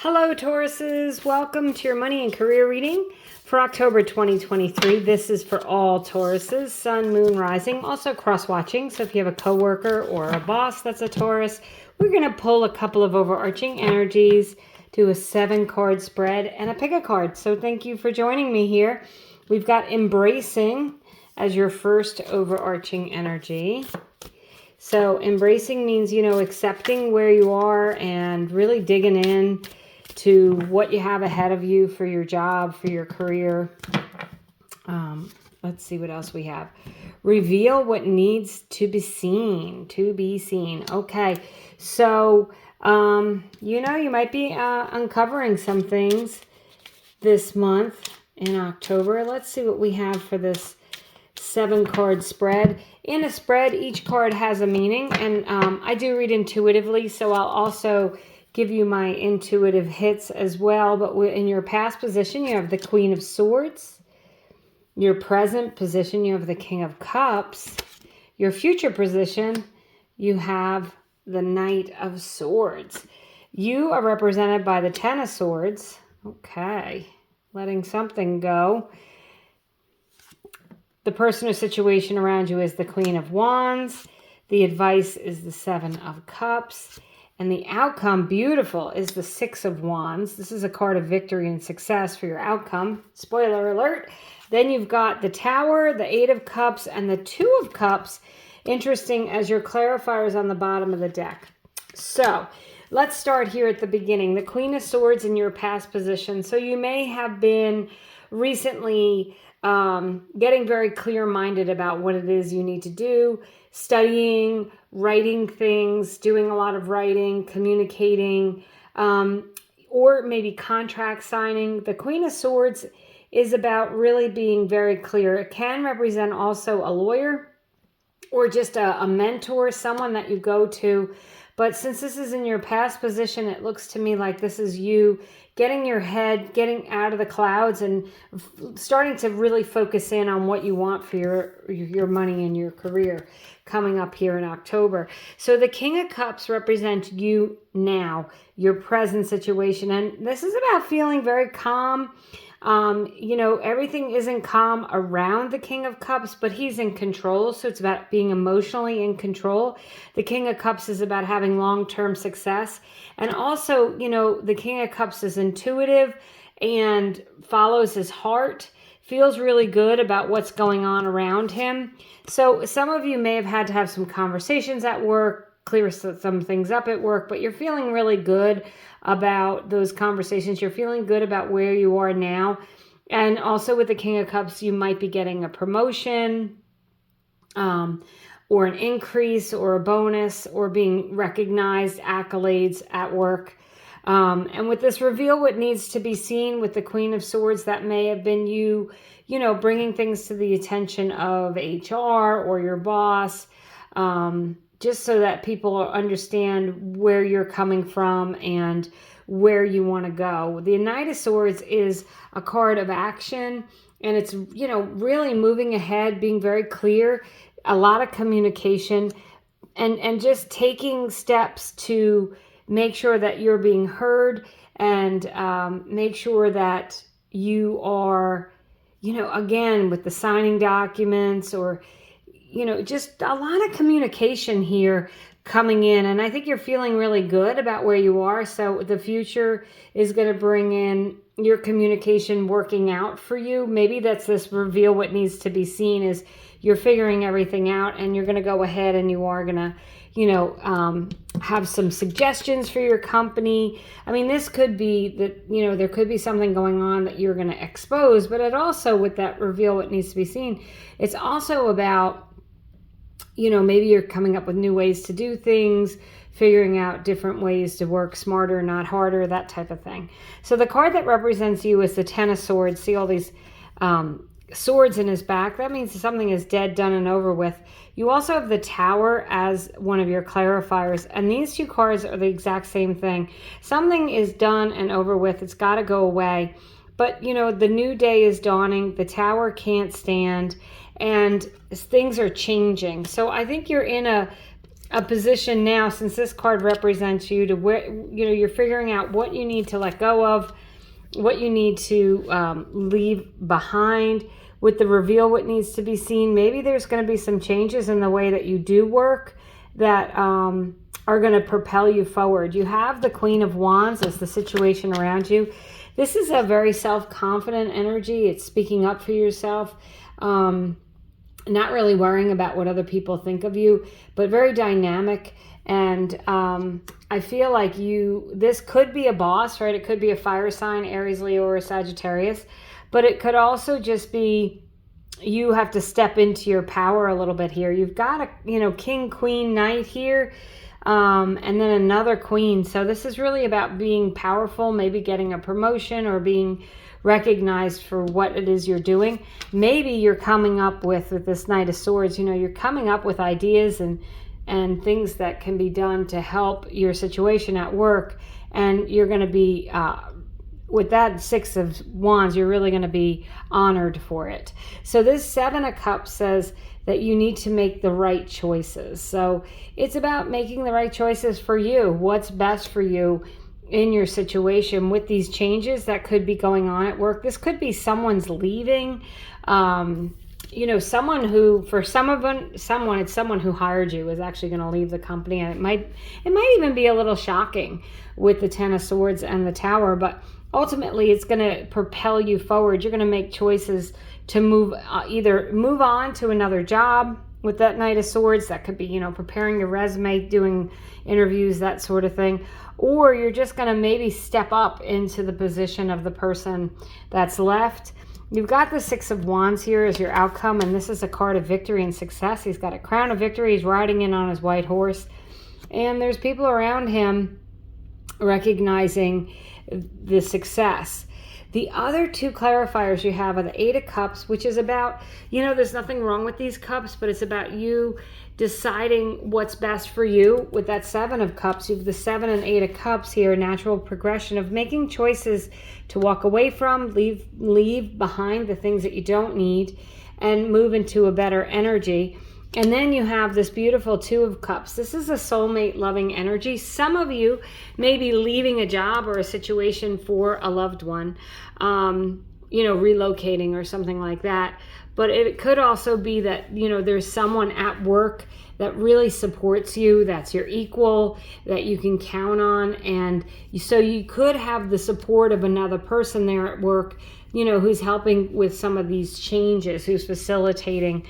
Hello, Tauruses. Welcome to your money and career reading for October 2023. This is for all Tauruses, Sun, Moon, Rising, also cross-watching. So if you have a coworker or a boss that's a Taurus, we're going to pull a couple of overarching energies, do a 7-card spread, and a pick a card. So thank you for joining me here. We've got embracing as your first overarching energy. So embracing means, accepting where you are and really digging in to what you have ahead of you for your job, for your career. Let's see what else we have. Reveal what needs to be seen, Okay, so, you might be uncovering some things this month in October. Let's see what we have for this 7-card spread. In a spread, each card has a meaning, and I do read intuitively, so I'll also give you my intuitive hits as well. But in your past position, you have the Queen of Swords. Your present position, you have the King of Cups. Your future position, you have the Knight of Swords. You are represented by the Ten of Swords. Okay, letting something go. The person or situation around you is the Queen of Wands. The advice is the 7 of Cups. And the outcome, beautiful, is the 6 of Wands. This is a card of victory and success for your outcome. Spoiler alert. Then you've got the Tower, the 8 of Cups, and the 2 of Cups. Interesting as your clarifiers on the bottom of the deck. So let's start here at the beginning. The Queen of Swords in your past position. So you may have been recently getting very clear-minded about what it is you need to do, studying, writing things, doing a lot of writing, communicating, or maybe contract signing. The Queen of Swords is about really being very clear. It can represent also a lawyer or just a mentor, someone that you go to. But since this is in your past position, it looks to me like this is you getting your head, getting out of the clouds and starting to really focus in on what you want for your money and your career coming up here in October. So the King of Cups represents you now, your present situation. And this is about feeling very calm. Everything isn't calm around the King of Cups, but he's in control. So it's about being emotionally in control. The King of Cups is about having long-term success. And also, the King of Cups is intuitive and follows his heart, feels really good about what's going on around him. So some of you may have had to have some conversations at work, clear some things up at work, but you're feeling really good about those conversations. You're feeling good about where you are now. And also with the King of Cups, you might be getting a promotion or an increase or a bonus or being recognized, accolades at work. And with this reveal what needs to be seen with the Queen of Swords, that may have been you, bringing things to the attention of HR or your boss, just so that people understand where you're coming from and where you want to go. The Knight of Swords is a card of action, and it's, really moving ahead, being very clear, a lot of communication, and just taking steps to make sure that you're being heard and make sure that you are, again, with the signing documents or just a lot of communication here coming in. And I think you're feeling really good about where you are. So the future is going to bring in your communication working out for you. Maybe that's this reveal what needs to be seen is you're figuring everything out and you're going to go ahead and you are going to, have some suggestions for your company. I mean, this could be that, there could be something going on that you're going to expose, but it also, with that reveal what needs to be seen, it's also about, maybe you're coming up with new ways to do things, figuring out different ways to work smarter, not harder, that type of thing. So the card that represents you is the 10 of Swords. See all these swords in his back? That means something is dead, done, and over with. You also have the Tower as one of your clarifiers, and these two cards are the exact same thing. Something is done and over with. It's got to go away. But, the new day is dawning. The Tower can't stand, and things are changing. So I think you're in a a position now, since this card represents you, to where, you know, you're figuring out what you need to let go of, what you need to leave behind. With the reveal, what needs to be seen, maybe there's going to be some changes in the way that you do work that are going to propel you forward. You have the Queen of Wands as the situation around you. This is a very self-confident energy. It's speaking up for yourself, not really worrying about what other people think of you, but very dynamic. And I feel like this could be a boss, right? It could be a fire sign, Aries, Leo, or a Sagittarius, but it could also just be you have to step into your power a little bit here. You've got a, you know, King, Queen, Knight here, and then another Queen. So this is really about being powerful, maybe getting a promotion or being recognized for what it is you're doing. Maybe you're coming up with this Knight of Swords, you know, you're coming up with ideas and things that can be done to help your situation at work. And you're going to be, with that Six of Wands, you're really going to be honored for it. So this Seven of Cups says that you need to make the right choices. So it's about making the right choices for you. What's best for you in your situation with these changes that could be going on at work. This could be someone's leaving, you know, someone who, for some of them, it's someone who hired you is actually going to leave the company. And it might even be a little shocking with the Ten of Swords and the Tower, but ultimately it's going to propel you forward. You're going to make choices to either move on to another job with that Knight of Swords. That could be, you know, preparing your resume, doing interviews, that sort of thing. Or you're just going to maybe step up into the position of the person that's left. You've got the Six of Wands here as your outcome, and this is a card of victory and success. He's got a crown of victory. He's riding in on his white horse. And there's people around him recognizing the success. The other two clarifiers you have are the Eight of Cups, which is about, you know, there's nothing wrong with these cups, but it's about you deciding what's best for you. With that Seven of Cups, you have the Seven and Eight of Cups here, natural progression of making choices to walk away from, leave behind the things that you don't need, and move into a better energy. And then you have this beautiful Two of Cups. This is a soulmate loving energy. Some of you may be leaving a job or a situation for a loved one, you know, relocating or something like that. But it could also be that, you know, there's someone at work that really supports you, that's your equal, that you can count on. And so you could have the support of another person there at work, you know, who's helping with some of these changes, who's facilitating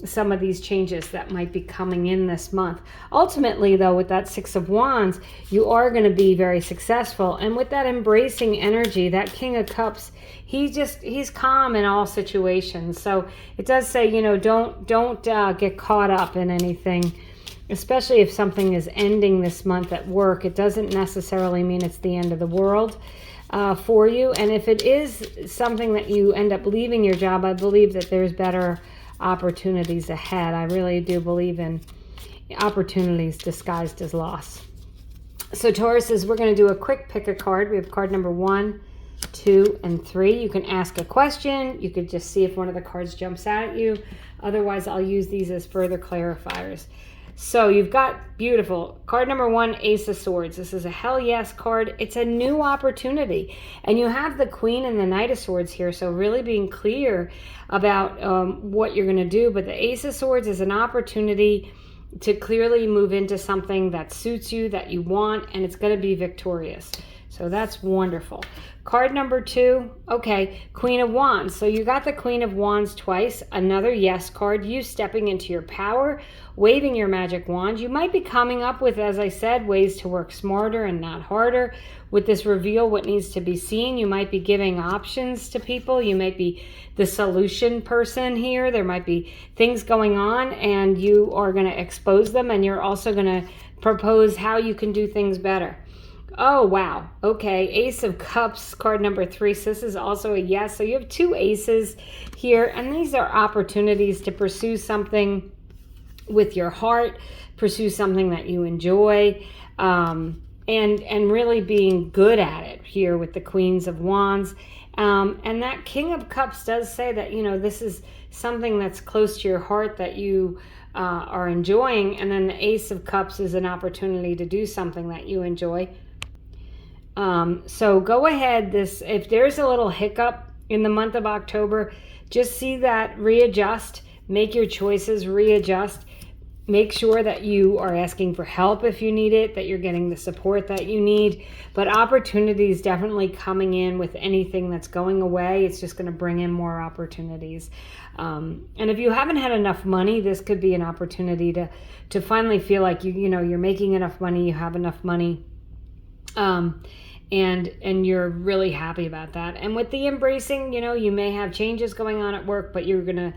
some of these changes that might be coming in this month. Ultimately, though, with that Six of Wands, you are going to be very successful. And with that embracing energy, that King of Cups, he's calm in all situations. So it does say, you know, don't get caught up in anything, especially if something is ending this month at work. It doesn't necessarily mean it's the end of the world for you. And if it is something that you end up leaving your job, I believe that there's better opportunities ahead. I really do believe in opportunities disguised as loss. So Tauruses, we're going to do a quick pick a card. We have card number 1, 2, and 3. You can ask a question. You could just see if one of the cards jumps out at you. Otherwise, I'll use these as further clarifiers. So you've got beautiful card number 1, Ace of Swords. This is a hell yes card. It's a new opportunity. And you have the Queen and the Knight of Swords here. So really being clear about what you're going to do. But the Ace of Swords is an opportunity to clearly move into something that suits you, that you want, and it's going to be victorious. So that's wonderful. Card number 2, okay, Queen of Wands. So you got the Queen of Wands twice, another yes card, you stepping into your power, waving your magic wand. You might be coming up with, as I said, ways to work smarter and not harder. With this reveal, what needs to be seen, you might be giving options to people. You might be the solution person here. There might be things going on and you are going to expose them, and you're also going to propose how you can do things better. Oh, wow. Okay. Ace of Cups, card number 3. So this is also a yes. So you have 2 aces here, and these are opportunities to pursue something with your heart, pursue something that you enjoy, and really being good at it here with the Queens of Wands. And that King of Cups does say that, you know, this is something that's close to your heart that you are enjoying. And then the Ace of Cups is an opportunity to do something that you enjoy. So go ahead, if there's a little hiccup in the month of October, just see that, readjust, make your choices, readjust. Make sure that you are asking for help if you need it, that you're getting the support that you need. But opportunities definitely coming in with anything that's going away. It's just going to bring in more opportunities. And if you haven't had enough money, this could be an opportunity to finally feel like you're making enough money, you have enough money. And you're really happy about that. And with the embracing, you may have changes going on at work, but you're gonna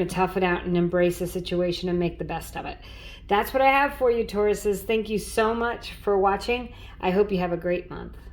tough it out and embrace the situation and make the best of it. That's what I have for you, Tauruses. Thank you so much for watching. I hope you have a great month.